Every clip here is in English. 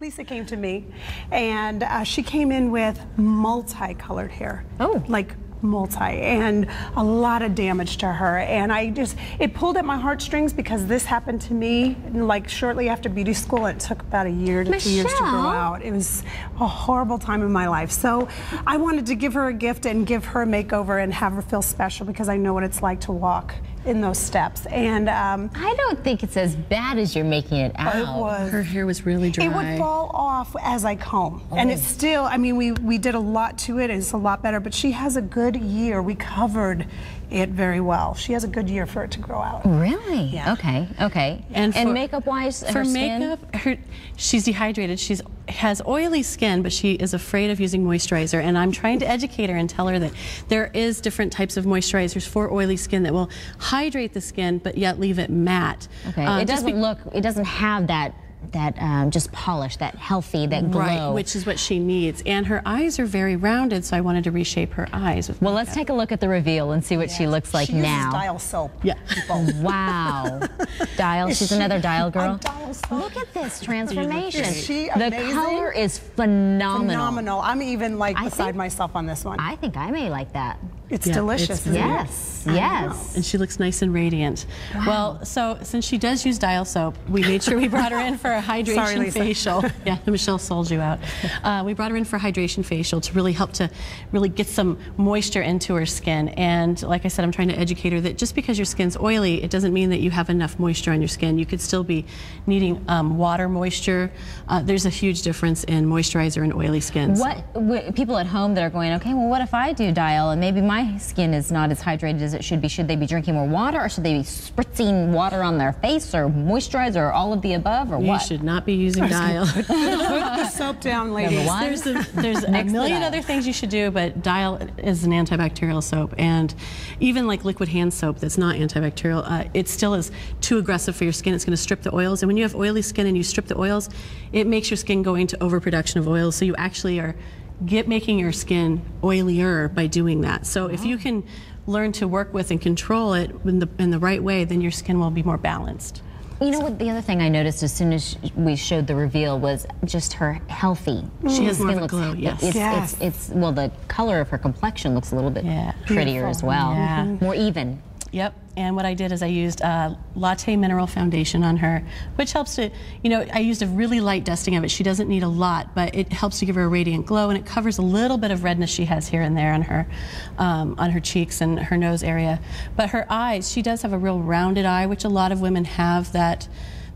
Lisa came to me, and she came in with multicolored hair. Oh. Like multi, and a lot of damage to her. And it pulled at my heartstrings because this happened to me like shortly after beauty school. It took about a year to 2 years to grow out. It was a horrible time in my life. So I wanted to give her a gift and give her a makeover and have her feel special because I know what it's like to walk in those steps. And I don't think it's as bad as you're making it out. it was. Her hair was really dry. It would fall off as I comb. And it's still, I mean, we did a lot to it. It's a lot better, but she has a good year. We covered it very well. She has a good year for it to grow out. Really? Yeah. Okay, okay. And makeup-wise, for makeup, she's dehydrated. She has oily skin, but she is afraid of using moisturizer. And I'm trying to educate her and tell her that there is different types of moisturizers for oily skin that will hydrate the skin, but yet leave it matte. Okay. It doesn't have that just polish, that healthy, that glow. Right, which is what she needs. And her eyes are very rounded, so I wanted to reshape her eyes. With well, let's take a look at the reveal and see what she looks like she now. Uses Dial soap. Yeah. Wow. Dial. She's another Dial girl. Dial soap. Look at this transformation. Is she the amazing? color is phenomenal. Phenomenal. I'm even like beside myself on this one. I think I may like that. It's delicious. It's Yes, yes. And she looks nice and radiant. Wow. Well, so since she does use Dial soap, we made sure we brought her in for a hydration facial. Yeah, Michelle sold you out. We brought her in for a hydration facial to really help to really get some moisture into her skin. And like I said, I'm trying to educate her that just because your skin's oily, it doesn't mean that you have enough moisture on your skin. You could still be needing water moisture. There's a huge difference in moisturizer and oily skins. What people at home that are going, okay, well, what if I do Dial and maybe my skin is not as hydrated as it should be? Should they be drinking more water, or should they be spritzing water on their face, or moisturizer, or all of the above, or what? You should not be using Dial. Put the soap down, ladies. There's a million other things you should do, but Dial is an antibacterial soap, and even like liquid hand soap that's not antibacterial, it still is too aggressive for your skin. It's going to strip the oils, and when you have oily skin and you strip the oils, it makes your skin go into overproduction of oils, so you actually are making your skin oilier by doing that. So if you can learn to work with and control it in the right way, then your skin will be more balanced. You know what, the other thing I noticed as soon as we showed the reveal was just her healthy. She has more of a looks, glow, yes. Well, the color of her complexion looks a little bit prettier as well. Yeah. More even. Yep, and what I did is I used Latte Mineral Foundation on her, which helps to, you know, I used a really light dusting of it. She doesn't need a lot, but it helps to give her a radiant glow, and it covers a little bit of redness she has here and there on her cheeks and her nose area. But her eyes, she does have a real rounded eye, which a lot of women have that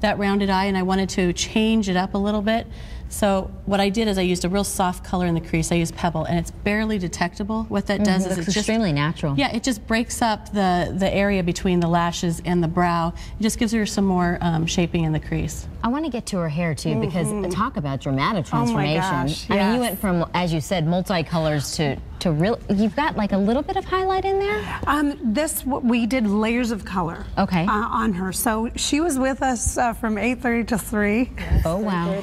rounded eye, and I wanted to change it up a little bit. So what I did is I used a real soft color in the crease. I used Pebble, and it's barely detectable. What that does is it's extremely natural. Yeah, it just breaks up the area between the lashes and the brow. It just gives her some more shaping in the crease. I want to get to her hair too, because talk about dramatic transformation. Oh my gosh, I mean, you went from, as you said, multicolors to real. You've got like a little bit of highlight in there. We did layers of color. Okay. On her. So she was with us from 8:30 to 3. Oh wow.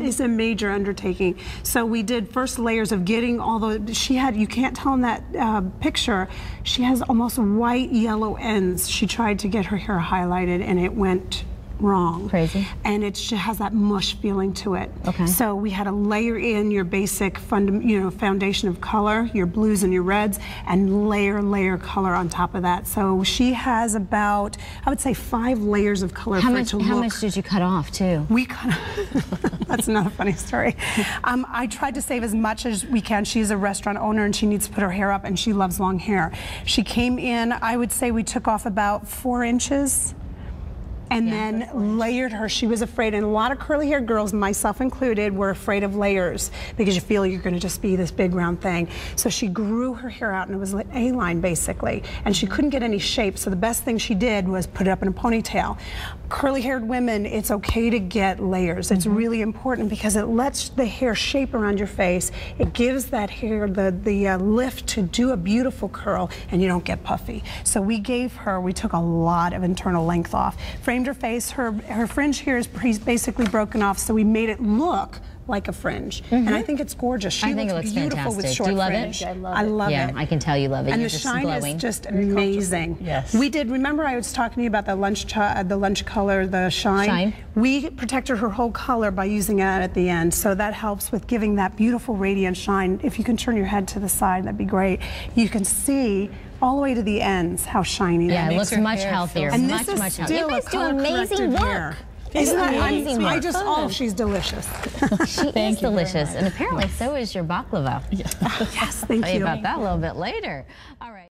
It's a major undertaking. So we did first layers of getting all the. She had. You can't tell in that picture. She has almost white yellow ends. She tried to get her hair highlighted, and it went wrong. Crazy. And it just has that mush feeling to it. Okay. So we had to layer in your basic foundation of color, your blues and your reds, and layer color on top of that. So she has about, I would say, 5 layers of color for it to look. How much did you cut off too? We cut. That's another funny story. I tried to save as much as we can. She's a restaurant owner and she needs to put her hair up, and she loves long hair. She came in, I would say we took off about 4 inches. And then layered her. She was afraid, and a lot of curly haired girls, myself included, were afraid of layers because you feel you're going to just be this big round thing. So she grew her hair out, and it was like A-line basically, and she couldn't get any shape. So the best thing she did was put it up in a ponytail. Curly haired women, it's okay to get layers. It's really important because it lets the hair shape around your face. It gives that hair the lift to do a beautiful curl, and you don't get puffy. So we took a lot of internal length off. Framed her face, her fringe here is basically broken off, so we made it look like a fringe. And I think it's gorgeous. She I think it looks looks beautiful with fantastic. short Do you love fringe. it? I love Yeah, it. I can tell you love it. And You're the just shine glowing. is just amazing. Yes. We did, remember I was talking to you about the lunch color, the shine? We protected her whole color by using it at the end. So that helps with giving that beautiful radiant shine. If you can turn your head to the side, that'd be great. You can see all the way to the ends how shiny Yeah, that it is. looks much healthier. And much, this is much healthier. still You a guys do amazing color-corrected work. hair. Isn't that amazing I work. just, oh, she's delicious. She is delicious, and apparently so is your baklava. Yes, thank Tell you you. about that a little bit later. All right.